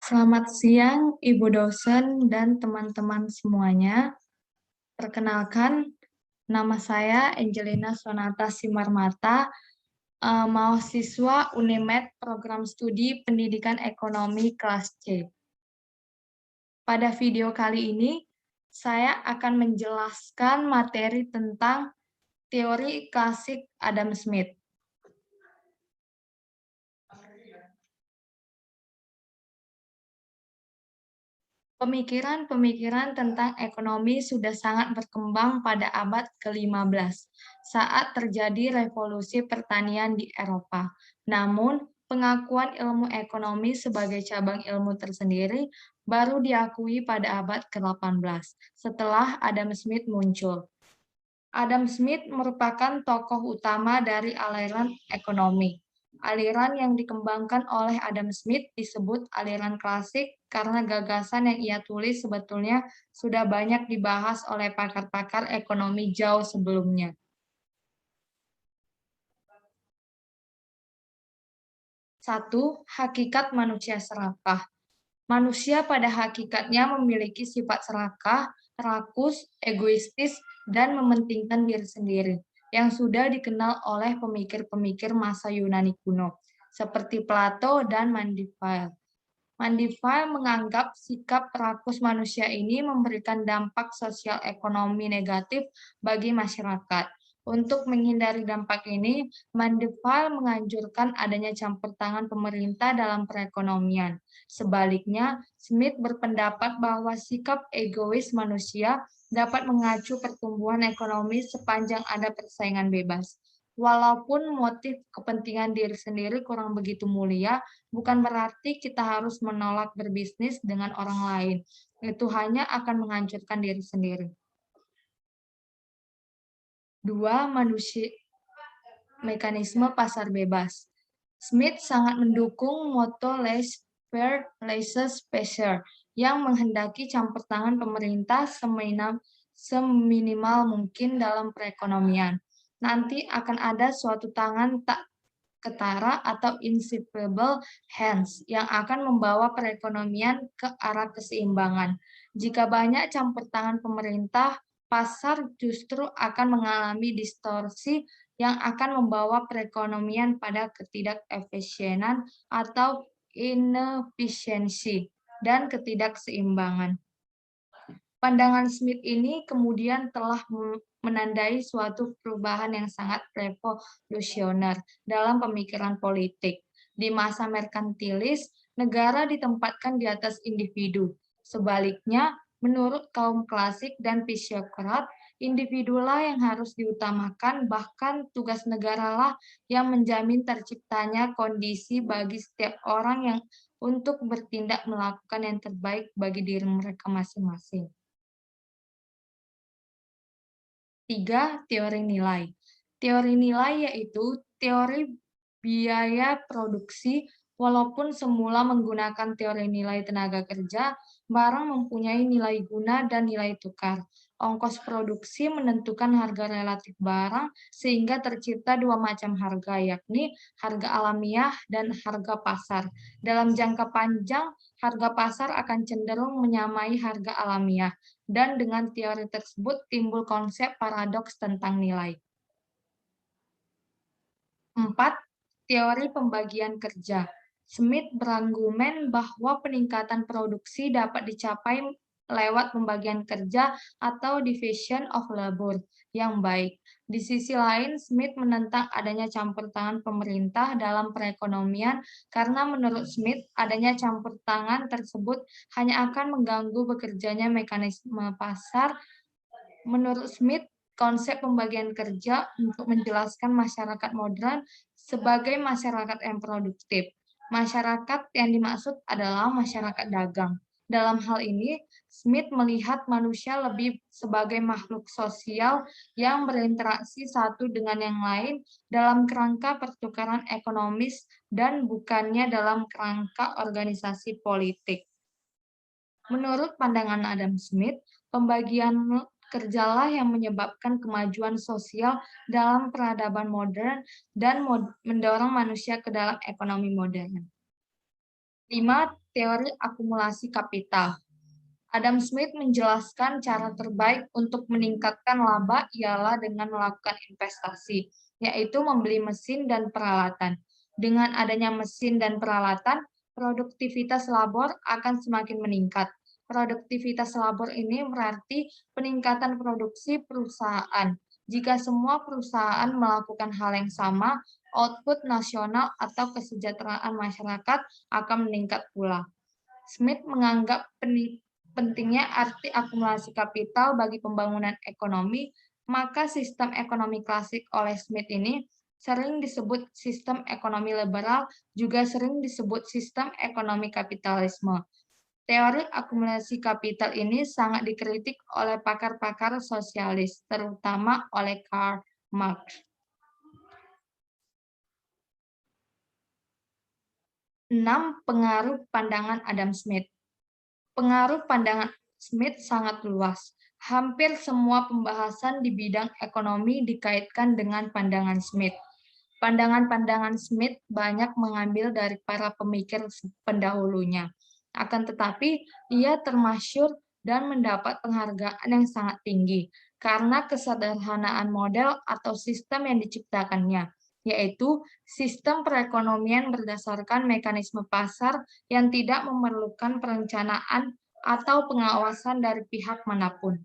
Selamat siang, Ibu dosen dan teman-teman semuanya. Perkenalkan, nama saya Angelina Sonata Simarmata, mahasiswa UNIMED Program Studi Pendidikan Ekonomi kelas C. Pada video kali ini, saya akan menjelaskan materi tentang teori klasik Adam Smith. Pemikiran-pemikiran tentang ekonomi sudah sangat berkembang pada abad ke-15 saat terjadi revolusi pertanian di Eropa. Namun, pengakuan ilmu ekonomi sebagai cabang ilmu tersendiri baru diakui pada abad ke-18 setelah Adam Smith muncul. Adam Smith merupakan tokoh utama dari aliran ekonomi. Aliran yang dikembangkan oleh Adam Smith disebut aliran klasik karena gagasan yang ia tulis sebetulnya sudah banyak dibahas oleh pakar-pakar ekonomi jauh sebelumnya. Satu, hakikat manusia serakah. Manusia pada hakikatnya memiliki sifat serakah, rakus, egoistis, dan mementingkan diri sendiri, yang sudah dikenal oleh pemikir-pemikir masa Yunani kuno, seperti Plato dan Mandeville. Mandeville menganggap sikap rakus manusia ini memberikan dampak sosial ekonomi negatif bagi masyarakat. Untuk menghindari dampak ini, Mandeville menganjurkan adanya campur tangan pemerintah dalam perekonomian. Sebaliknya, Smith berpendapat bahwa sikap egois manusia dapat mengacu pertumbuhan ekonomi sepanjang ada persaingan bebas. Walaupun motif kepentingan diri sendiri kurang begitu mulia, bukan berarti kita harus menolak berbisnis dengan orang lain. Itu hanya akan menghancurkan diri sendiri. Dua, mekanisme pasar bebas. Smith sangat mendukung moto laissez-faire, laissez-passer yang menghendaki campur tangan pemerintah seminimal mungkin dalam perekonomian. Nanti akan ada suatu tangan tak ketara atau inseparable hands yang akan membawa perekonomian ke arah keseimbangan. Jika banyak campur tangan pemerintah, pasar justru akan mengalami distorsi yang akan membawa perekonomian pada ketidakefisienan atau inefisiensi dan ketidakseimbangan. Pandangan Smith ini kemudian telah menandai suatu perubahan yang sangat revolusioner dalam pemikiran politik. Di masa merkantilis, negara ditempatkan di atas individu. Sebaliknya, menurut kaum klasik dan psiokrat, individulah yang harus diutamakan, bahkan tugas negaralah yang menjamin terciptanya kondisi bagi setiap orang yang untuk bertindak melakukan yang terbaik bagi diri mereka masing-masing. 3. Teori nilai. Teori nilai yaitu teori biaya produksi. Walaupun semula menggunakan teori nilai tenaga kerja, barang mempunyai nilai guna dan nilai tukar. Ongkos produksi menentukan harga relatif barang sehingga tercipta dua macam harga, yakni harga alamiah dan harga pasar. Dalam jangka panjang, harga pasar akan cenderung menyamai harga alamiah, dan dengan teori tersebut timbul konsep paradoks tentang nilai. 4. Teori pembagian kerja. Smith berargumen bahwa peningkatan produksi dapat dicapai lewat pembagian kerja atau division of labor yang baik. Di sisi lain, Smith menentang adanya campur tangan pemerintah dalam perekonomian karena menurut Smith, adanya campur tangan tersebut hanya akan mengganggu bekerjanya mekanisme pasar. Menurut Smith, konsep pembagian kerja untuk menjelaskan masyarakat modern sebagai masyarakat yang produktif. Masyarakat yang dimaksud adalah masyarakat dagang. Dalam hal ini, Smith melihat manusia lebih sebagai makhluk sosial yang berinteraksi satu dengan yang lain dalam kerangka pertukaran ekonomis dan bukannya dalam kerangka organisasi politik. Menurut pandangan Adam Smith, pembagian kerjalah yang menyebabkan kemajuan sosial dalam peradaban modern dan mendorong manusia ke dalam ekonomi modern. 5. teori akumulasi kapital. Adam Smith menjelaskan cara terbaik untuk meningkatkan laba ialah dengan melakukan investasi, yaitu membeli mesin dan peralatan. Dengan adanya mesin dan peralatan, produktivitas labor akan semakin meningkat. Produktivitas labor ini berarti peningkatan produksi perusahaan. Jika semua perusahaan melakukan hal yang sama, output nasional atau kesejahteraan masyarakat akan meningkat pula. Smith menganggap pentingnya arti akumulasi kapital bagi pembangunan ekonomi, maka sistem ekonomi klasik oleh Smith ini sering disebut sistem ekonomi liberal, juga sering disebut sistem ekonomi kapitalisme. Teori akumulasi kapital ini sangat dikritik oleh pakar-pakar sosialis, terutama oleh Karl Marx. 6. Pengaruh pandangan Adam Smith. Pengaruh pandangan Smith sangat luas. Hampir semua pembahasan di bidang ekonomi dikaitkan dengan pandangan Smith. Pandangan-pandangan Smith banyak mengambil dari para pemikir pendahulunya. Akan tetapi, ia termasyhur dan mendapat penghargaan yang sangat tinggi karena kesederhanaan model atau sistem yang diciptakannya, yaitu sistem perekonomian berdasarkan mekanisme pasar yang tidak memerlukan perencanaan atau pengawasan dari pihak manapun.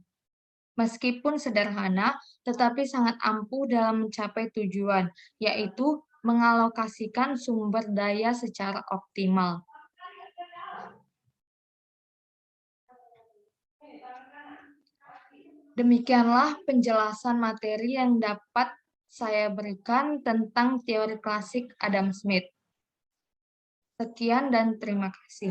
Meskipun sederhana, tetapi sangat ampuh dalam mencapai tujuan, yaitu mengalokasikan sumber daya secara optimal. Demikianlah penjelasan materi yang dapat saya berikan tentang teori klasik Adam Smith. Sekian dan terima kasih.